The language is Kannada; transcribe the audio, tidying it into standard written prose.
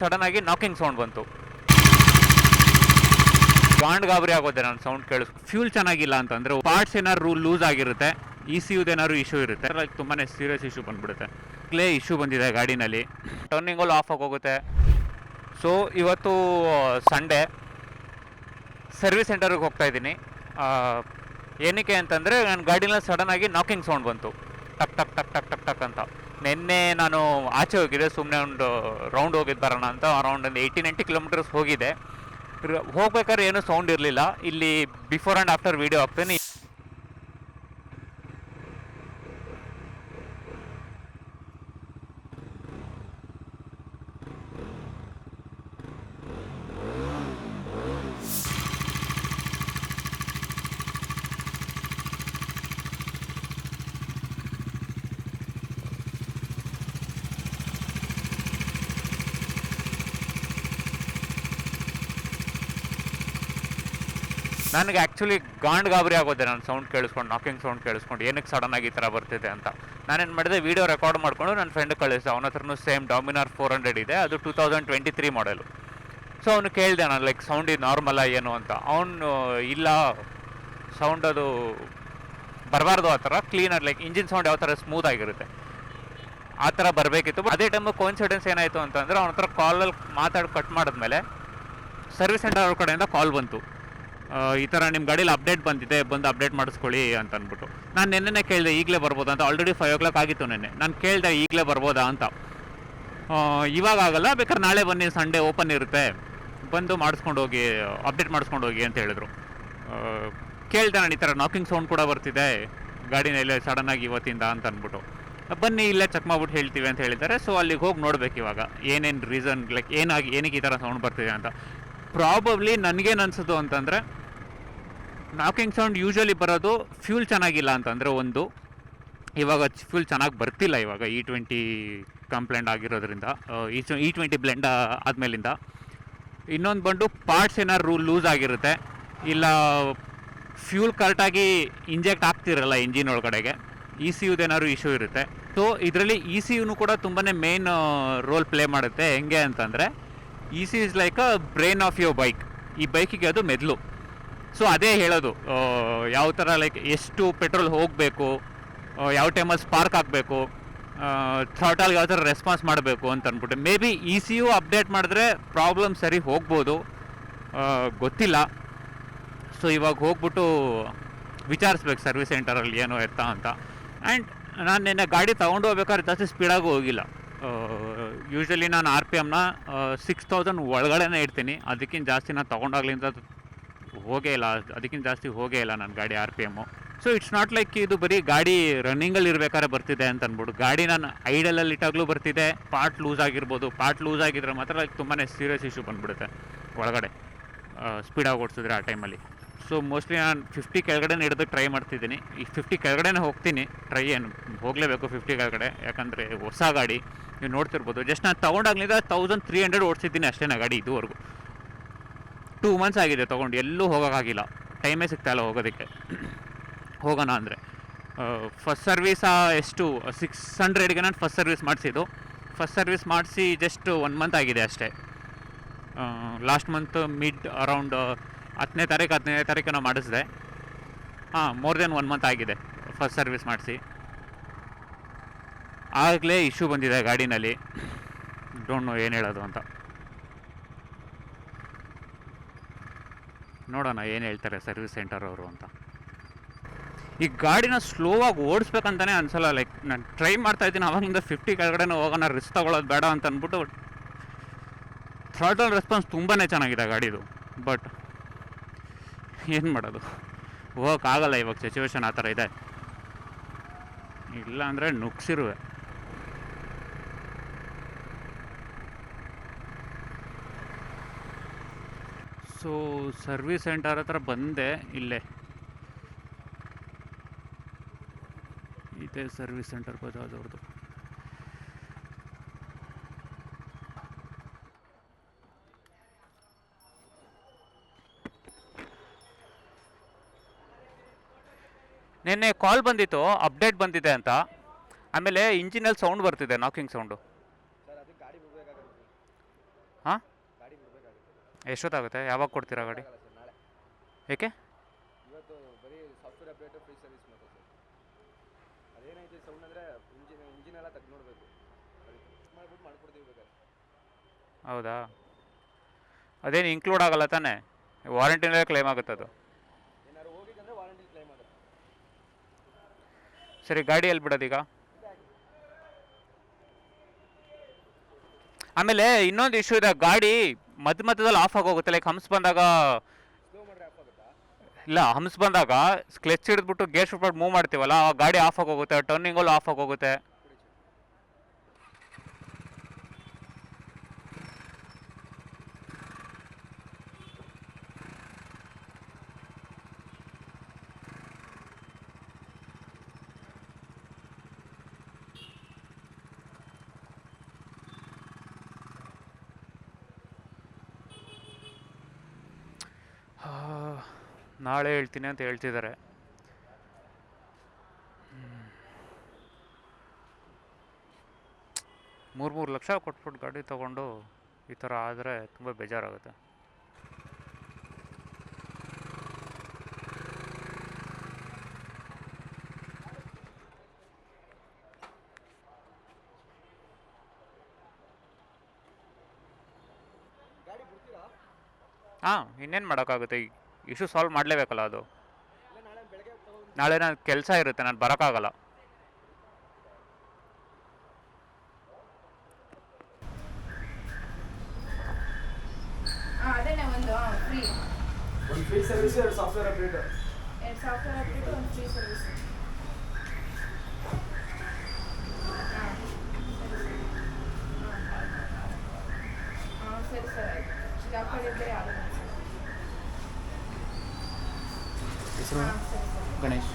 ಸಡನ್ ಆಗಿ ನಾಕಿಂಗ್ ಸೌಂಡ್ ಬಂತು. ಗಾಬರಿ ಆಗೋದೆ ನಾನು ಸೌಂಡ್ ಕೇಳಿಸ್. ಫ್ಯೂಲ್ ಚೆನ್ನಾಗಿಲ್ಲ ಅಂತಂದ್ರೆ ಪಾರ್ಟ್ಸ್ ಏನಾದ್ರು ಲೂಸ್ ಆಗಿರುತ್ತೆ, ECUದೇನಾದ್ರು ಇಶ್ಯೂ ಇರುತ್ತೆ, ತುಂಬಾ ಸೀರಿಯಸ್ ಇಶ್ಯೂ ಬಂದ್ಬಿಡುತ್ತೆ. ಕ್ಲೇ ಇಶ್ಯೂ ಬಂದಿದೆ ಗಾಡಿನಲ್ಲಿ, ಟರ್ನಿಂಗಲ್ಲಿ ಆಫ್ ಆಗೋಗುತ್ತೆ. ಸೊ ಇವತ್ತು ಸಂಡೇ ಸರ್ವಿಸ್ ಸೆಂಟರ್ಗೆ ಹೋಗ್ತಾ ಇದ್ದೀನಿ. ಏನಕ್ಕೆ ಅಂತಂದರೆ ನನ್ನ ಗಾಡಿನಲ್ಲಿ ಸಡನ್ ಆಗಿ ನಾಕಿಂಗ್ ಸೌಂಡ್ ಬಂತು, ಟಕ್ ಟಕ್ ಟಕ್ ಟಕ್ ಟಕ್ ಟಕ್ ಅಂತ. ನಿನ್ನೆ ನಾನು ಆಚೆ ಹೋಗಿದ್ದೆ, ಸುಮ್ಮನೆ ಒಂದು ರೌಂಡ್ ಹೋಗಿದ್ದು ಬರೋಣ ಅಂತ. ಅರೌಂಡ್ ಒಂದು 80-90 ಕಿಲೋಮೀಟರ್ಸ್ ಹೋಗಿದೆ. ಹೋಗ್ಬೇಕಾದ್ರೆ ಏನೂ ಸೌಂಡ್ ಇರಲಿಲ್ಲ. ಇಲ್ಲಿ ಬಿಫೋರ್ ಆ್ಯಂಡ್ ಆಫ್ಟರ್ ವೀಡಿಯೋ ಹಾಕ್ತೀನಿ. ನನಗೆ ಆ್ಯಕ್ಚುಲಿ ಗಾಬರಿ ಆಗೋದೆ ನಾನು ಸೌಂಡ್ ಕೇಳಿಸ್ಕೊಂಡು, ನಾಕಿಂಗ್ ಸೌಂಡ್ ಕೇಳಿಸ್ಕೊಂಡು, ಏನಕ್ಕೆ ಸಡನ್ ಆಗಿ ಈ ಥರ ಬರ್ತಿದೆ ಅಂತ. ನಾನೇನು ಮಾಡಿದೆ, ವೀಡಿಯೋ ರೆಕಾರ್ಡ್ ಮಾಡಿಕೊಂಡು ನನ್ನ ಫ್ರೆಂಡ್ ಕಳಿಸಿದೆ. ಅವನ ಹತ್ರನೂ ಸೇಮ್ ಡಾಮಿನಾರ್ 400 ಇದೆ, ಅದು 2023 ಮಾಡೆಲು. ಸೊ ಅವನು ಕೇಳಿದೆ ನಾನು, ಲೈಕ್ ಸೌಂಡ್ ಇದು ನಾರ್ಮಲ್ಲ ಏನು ಅಂತ. ಅವನು ಇಲ್ಲ, ಸೌಂಡ್ ಅದು ಬರಬಾರ್ದು, ಆ ಥರ ಕ್ಲೀನರ್, ಲೈಕ್ ಇಂಜಿನ್ ಸೌಂಡ್ ಯಾವ ಥರ ಸ್ಮೂತ್ ಆಗಿರುತ್ತೆ ಆ ಥರ ಬರಬೇಕಿತ್ತು. ಅದೇ ಟೈಮು ಕೋಇನ್ಸಿಡೆನ್ಸ್ ಏನಾಯಿತು ಅಂತಂದರೆ, ಅವನ ಹತ್ರ ಕಾಲಲ್ಲಿ ಮಾತಾಡಿ ಕಟ್ ಮಾಡಿದ್ಮೇಲೆ ಸರ್ವಿಸ್ ಸೆಂಟರ್ ಅವ್ರ ಕಡೆಯಿಂದ ಕಾಲ್ ಬಂತು, ಈ ಥರ ನಿಮ್ಮ ಗಾಡೀಲಿ ಅಪ್ಡೇಟ್ ಬಂದಿದೆ, ಬಂದು ಅಪ್ಡೇಟ್ ಮಾಡಿಸ್ಕೊಳ್ಳಿ ಅಂತ ಅಂದ್ಬಿಟ್ಟು. ನಾನು ನೆನ್ನೆ ಕೇಳಿದೆ ಈಗಲೇ ಬರ್ಬೋದಾ ಅಂತ. ಆಲ್ರೆಡಿ 5 o'clock ಆಗಿತ್ತು ನೆನ್ನೆ. ನಾನು ಕೇಳಿದೆ ಈಗಲೇ ಬರ್ಬೋದಾ ಅಂತ. ಇವಾಗ ಆಗಲ್ಲ, ಬೇಕಾದ್ರೆ ನಾಳೆ ಬನ್ನಿ, ಸಂಡೇ ಓಪನ್ ಇರುತ್ತೆ, ಬಂದು ಮಾಡಿಸ್ಕೊಂಡು ಹೋಗಿ, ಅಪ್ಡೇಟ್ ಮಾಡಿಸ್ಕೊಂಡು ಹೋಗಿ ಅಂತ ಹೇಳಿದ್ರು. ಕೇಳಿದೆ ನಾನು, ಈ ಥರ ನಾಕಿಂಗ್ ಸೌಂಡ್ ಕೂಡ ಬರ್ತಿದೆ ಗಾಡಿನಲ್ಲಿ ಸಡನ್ನಾಗಿ ಇವತ್ತಿಂದ ಅಂತ ಅಂದ್ಬಿಟ್ಟು. ಬನ್ನಿ ಇಲ್ಲೇ ಚೆಕ್ ಮಾಡ್ಬಿಟ್ಟು ಹೇಳ್ತೀವಿ ಅಂತ ಹೇಳಿದ್ದಾರೆ. ಸೊ ಅಲ್ಲಿಗೆ ಹೋಗಿ ನೋಡ್ಬೇಕು ಇವಾಗ ಏನೇನು ರೀಸನ್, ಲೈಕ್ ಏನಕ್ಕೆ ಈ ಥರ ಸೌಂಡ್ ಬರ್ತಿದೆ ಅಂತ. ಪ್ರಾಬಬ್ಲಿ ನನಗೇನು ಅನಿಸೋದು ಅಂತಂದರೆ, ನಾಕಿಂಗ್ ಸೌಂಡ್ ಯೂಶ್ವಲಿ ಬರೋದು ಫ್ಯೂಲ್ ಚೆನ್ನಾಗಿಲ್ಲ ಅಂತಂದರೆ ಒಂದು. ಇವಾಗ ಫ್ಯೂಲ್ ಚೆನ್ನಾಗಿ ಬರ್ತಿಲ್ಲ ಇವಾಗ, E20 ಕಂಪ್ಲೇಂಟ್ ಆಗಿರೋದ್ರಿಂದ, E20 ಬ್ಲೆಂಡ್ ಆದಮೇಲಿಂದ. ಇನ್ನೊಂದು ಬಂದು ಪಾರ್ಟ್ಸ್ ಏನಾದ್ರು ಲೂಸ್ ಆಗಿರುತ್ತೆ, ಇಲ್ಲ ಫ್ಯೂಲ್ ಕರೆಕ್ಟಾಗಿ ಇಂಜೆಕ್ಟ್ ಆಗ್ತಿರಲ್ಲ ಇಂಜಿನ್ ಒಳಗಡೆಗೆ, ECUದೇನಾದ್ರು ಇಶ್ಯೂ ಇರುತ್ತೆ. ಸೊ ಇದರಲ್ಲಿ ECUನೂ ಕೂಡ ತುಂಬಾ ಮೇನ್ ರೋಲ್ ಪ್ಲೇ ಮಾಡುತ್ತೆ. ಹೆಂಗೆ ಅಂತಂದರೆ, ECU is like a brain of your bike. ಈ ಬೈಕಿಗೆ ಅದು ಮೆದುಳು. ಸೊ ಅದೇ ಹೇಳೋದು ಯಾವ ಥರ, ಲೈಕ್ ಎಷ್ಟು ಪೆಟ್ರೋಲ್ ಹೋಗಬೇಕು, ಯಾವ ಟೈಮಲ್ಲಿ ಸ್ಪಾರ್ಕ್ ಆಗಬೇಕು, ಥ್ರಾಟಲ್ಗೆ ಯಾವ ಥರ ರೆಸ್ಪಾನ್ಸ್ ಮಾಡಬೇಕು ಅಂತ ಅಂದ್ಬಿಟ್ಟು. ಮೇ ಬಿ ECU ಅಪ್ಡೇಟ್ ಮಾಡಿದ್ರೆ ಪ್ರಾಬ್ಲಮ್ ಸರಿ ಹೋಗ್ಬೋದು, ಗೊತ್ತಿಲ್ಲ. ಸೊ ಇವಾಗ ಹೋಗ್ಬಿಟ್ಟು ವಿಚಾರಿಸ್ಬೇಕು ಸರ್ವಿಸ್ ಸೆಂಟರಲ್ಲಿ ಏನೋ ಎತ್ತಾ ಅಂತ. ಆ್ಯಂಡ್ ನಾನು ನಿನ್ನೆ ಗಾಡಿ ತೊಗೊಂಡು ಹೋಗ್ಬೇಕಾದ್ರೆ ಜಾಸ್ತಿ ಸ್ಪೀಡಾಗೂ ಹೋಗಿಲ್ಲ. ಯೂಶ್ವಲಿ ನಾನು RPMನ 6000 ಒಳಗಡೆನೇ ಇಡ್ತೀನಿ. ಅದಕ್ಕಿಂತ ಜಾಸ್ತಿ ನಾನು ತೊಗೊಂಡಾಗ್ಲಿಂದ ಹೋಗೇ ಇಲ್ಲ, ಅದಕ್ಕಿಂತ ಜಾಸ್ತಿ ಹೋಗೇ ಇಲ್ಲ ನನ್ನ ಗಾಡಿ RPM. So it's not like ಇದು ಬರೀ ಗಾಡಿ ರನ್ನಿಂಗಲ್ಲಿ ಇರಬೇಕಾದ್ರೆ ಬರ್ತಿದೆ ಅಂತ ಅಂದ್ಬಿಟ್ಟು. ಗಾಡಿ ನಾನು ಐಡಲಲ್ಲಿ ಇಟ್ಟಾಗಲೂ ಬರ್ತಿದೆ. ಪಾರ್ಟ್ ಲೂಸ್ ಆಗಿರ್ಬೋದು, ಪಾರ್ಟ್ ಲೂಸ್ ಆಗಿದ್ರೆ ಮಾತ್ರ ಲೈಕ್ ತುಂಬಾ ಸೀರಿಯಸ್ ಇಶ್ಯೂ ಬಂದುಬಿಡುತ್ತೆ ಒಳಗಡೆ ಸ್ಪೀಡಾಗಿ ಓಡಿಸಿದ್ರೆ ಆ ಟೈಮಲ್ಲಿ. ಸೊ ಮೋಸ್ಟ್ಲಿ ನಾನು 50 ಕೆಳಗಡೆ ಹಿಡಿದಕ್ಕೆ ಟ್ರೈ ಮಾಡ್ತಿದ್ದೀನಿ. ಈ 50 ಕೆಳಗಡೆನೇ ಹೋಗ್ತೀನಿ, ಟ್ರೈ ಏನು ಹೋಗಲೇಬೇಕು 50 ಕೆಳಗಡೆ, ಯಾಕಂದರೆ ಹೊಸ ಗಾಡಿ ನೀವು ನೋಡ್ತಿರ್ಬೋದು. ಜಸ್ಟ್ ನಾನು ತೊಗೊಂಡಾಗ್ಲಿಂದ 1300 ಓಡಿಸಿದ್ದೀನಿ ಅಷ್ಟೇ ನಾ ಗಾಡಿ ಇದುವರೆಗೂ. 2 months ಆಗಿದೆ ತೊಗೊಂಡು, ಎಲ್ಲೂ ಹೋಗೋಕ್ಕಾಗಿಲ್ಲ, ಟೈಮೇ ಸಿಗ್ತಾಯಿಲ್ಲ ಹೋಗೋದಕ್ಕೆ. ಹೋಗೋಣ ಅಂದರೆ ಫಸ್ಟ್ ಸರ್ವೀಸ ಎಷ್ಟು 600ಗೆ ನಾನು ಫಸ್ಟ್ ಸರ್ವೀಸ್ ಮಾಡಿಸಿದ್ದು. ಫಸ್ಟ್ ಸರ್ವೀಸ್ ಮಾಡಿಸಿ ಜಸ್ಟ್ 1 month ಆಗಿದೆ ಅಷ್ಟೇ. ಲಾಸ್ಟ್ ಮಂತ್ ಮಿಡ್ ಅರೌಂಡ್ 10ನೇ ತಾರೀಕು ನಾವು ಮಾಡಿಸಿದೆ. ಮೋರ್ ದೆನ್ 1 month ಆಗಿದೆ ಫಸ್ಟ್ ಸರ್ವಿಸ್ ಮಾಡಿಸಿ. ಆಗಲೇ ಇಶ್ಯೂ ಬಂದಿದೆ ಗಾಡಿನಲ್ಲಿ, ಡೋಂಟ್ ನೋ ಏನು ಹೇಳೋದು ಅಂತ. ನೋಡೋಣ ಏನು ಹೇಳ್ತಾರೆ ಸರ್ವಿಸ್ ಸೆಂಟರ್ ಅವರು ಅಂತ. ಈ ಗಾಡಿನ ಸ್ಲೋವಾಗಿ ಓಡಿಸ್ಬೇಕಂತಲೇ ಅನಿಸಲ್ಲ. ಲೈಕ್ ನಾನು ಟ್ರೈ ಮಾಡ್ತಾಯಿದ್ದೀನಿ ಅವಾಗಿಂದ 50 ಕೆಳಗಡೆ ಹೋಗೋಣ, ರಿಸ್ಕ್ ತೊಗೊಳೋದು ಬೇಡ ಅಂತ ಅಂದ್ಬಿಟ್ಟು. ಥ್ರಾಟಲ್ ರೆಸ್ಪಾನ್ಸ್ ತುಂಬಾ ಚೆನ್ನಾಗಿದೆ ಗಾಡಿದು, ಬಟ್ ಏನು ಮಾಡೋದು, ಹೋಗೋಕ್ಕಾಗಲ್ಲ ಇವಾಗ, ಸಿಚುವೇಶನ್ ಆ ಥರ ಇದೆ. ಇಲ್ಲ ಅಂದರೆ ನುಗ್ಸಿರುವೆ. ಸೊ ಸರ್ವಿಸ್ ಸೆಂಟರ್ ಹತ್ರ ಬಂದೆ, ಇಲ್ಲೇ ಇದೆ ಸರ್ವಿಸ್ ಸೆಂಟರ್ ಬಜಾಜ್ ಅವ್ರದ್ದು. ನಿನ್ನೆ ಕಾಲ್ ಬಂದಿತ್ತು ಅಪ್ಡೇಟ್ ಬಂದಿದೆ ಅಂತ. ಆಮೇಲೆ ಇಂಜಿನಲ್ಲಿ ಸೌಂಡ್ ಬರ್ತಿದೆ, ನಾಕಿಂಗ್ ಸೌಂಡು. ಹಾಂ, ಗಾಡಿ ಬಿಡಬೇಕಾಗುತ್ತೆ. ಎಷ್ಟೊತ್ತಾಗುತ್ತೆ? ಯಾವಾಗ ಕೊಡ್ತೀರಾ ಗಾಡಿ? ಆಗಲ್ಲ ಸರ್, ನಾಳೆ. ಏಕೆ? ಇವತ್ತು ಬರೀ ಸಾಫ್ಟ್ವೇರ್ ಅಪ್ಡೇಟು ಫ್ರೀ ಸರ್ವಿಸ್ ಮಾತ್ರ ಸರ್. ಅದೇನೈತೆ ಸೌಂಡ್ ಅಂದರೆ ಇಂಜಿನ್ ಎಲ್ಲ ತೆಗ್ದು ನೋಡಬೇಕು. ಅದಕ್ಕೆ ಮಾಡಿಬಿಟ್ಟು ಮಾಡ್ಕೊಡ್ತೀವಿ ಬೇಕಾದ್ರೆ. ಹೌದಾ? ಅದೇನು ಇನ್ಕ್ಲೂಡ್ ಆಗಲ್ಲ ತಾನೇ? ವಾರಂಟಿನಲ್ಲೇ ಕ್ಲೈಮ್ ಆಗುತ್ತೆ ಅದು. ಏನಾದ್ರು ಹೋಗಿದ್ದಂದ್ರೆ ವಾರಂಟಿ ಕ್ಲೈಮ್ ಆಗುತ್ತೆ. ಸರಿ, ಗಾಡಿ ಎಲ್ಲಿ ಬಿಡೋದೀಗ? ಆಮೇಲೆ ಇನ್ನೊಂದು ಇಶ್ಯೂ ಇದೆ, ಗಾಡಿ ಮಧ್ಯದಲ್ಲಿ ಆಫ್ ಆಗೋಗುತ್ತೆ. ಲೈಕ್ ಹಂಪ್ಸ್ ಬಂದಾಗ, ಸ್ಲೋ ಮಾಡಿದ್ರೆ ಆಫ್ ಆಗುತ್ತಾ? ಇಲ್ಲ ಹಂಪ್ಸ್ ಬಂದಾಗ ಕ್ಲಚ್ ಹಿಡಿದ್ಬಿಟ್ಟು ಗೇರ್ ಶಿಫ್ಟ್ ಮೂವ್ ಮಾಡ್ತೀವಲ್ಲ, ಆ ಗಾಡಿ ಆಫ್ ಆಗೋಗುತ್ತೆ, ಟರ್ನಿಂಗಲ್ಲಿ ಆಫ್ ಆಗೋಗುತ್ತೆ. ನಾಳೆ ಹೇಳ್ತೀನಿ ಅಂತ ಹೇಳ್ತಿದ್ದಾರೆ. 3 ಲಕ್ಷ ಕೊಟ್ಬಿಟ್ಟು ಗಾಡಿ ತೊಗೊಂಡು ಈ ಥರ ಆದರೆ ತುಂಬ ಬೇಜಾರಾಗುತ್ತೆ. ಗಾಡಿ ಬಿಡ್ತೀರಾ? ಹಾಂ, ಇನ್ನೇನು ಮಾಡೋಕ್ಕಾಗುತ್ತೆ, ಈ ಇಶ್ಯೂ ಸಾಲ್ವ್ ಮಾಡಲೇಬೇಕಲ್ಲ ಅದು. ಇಲ್ಲ ನಾಳೆ ಬೆಳಗ್ಗೆ ತಗೊಂಡು. ನಾಳೆ ನಾನು ಕೆಲಸ ಇರುತ್ತೆ, ನಾನು ಬರೋಕ್ಕಾಗಲ್ಲ. ಅದೇನೆ ಒಂದು ಫ್ರೀ, ಒಂದು free service, 2 software update. 2 software update, ಒಂದು ಫ್ರೀ ಸರ್ವಿಸ್. ಸರಿ ಸರ್, ಆಯಿತು. ಜಾಬ್ ಕಡೆಯಿಂದ ಯಾರು? ಹೆಸರು ಸರಿ ಸರಿ. ಗಣೇಶ್.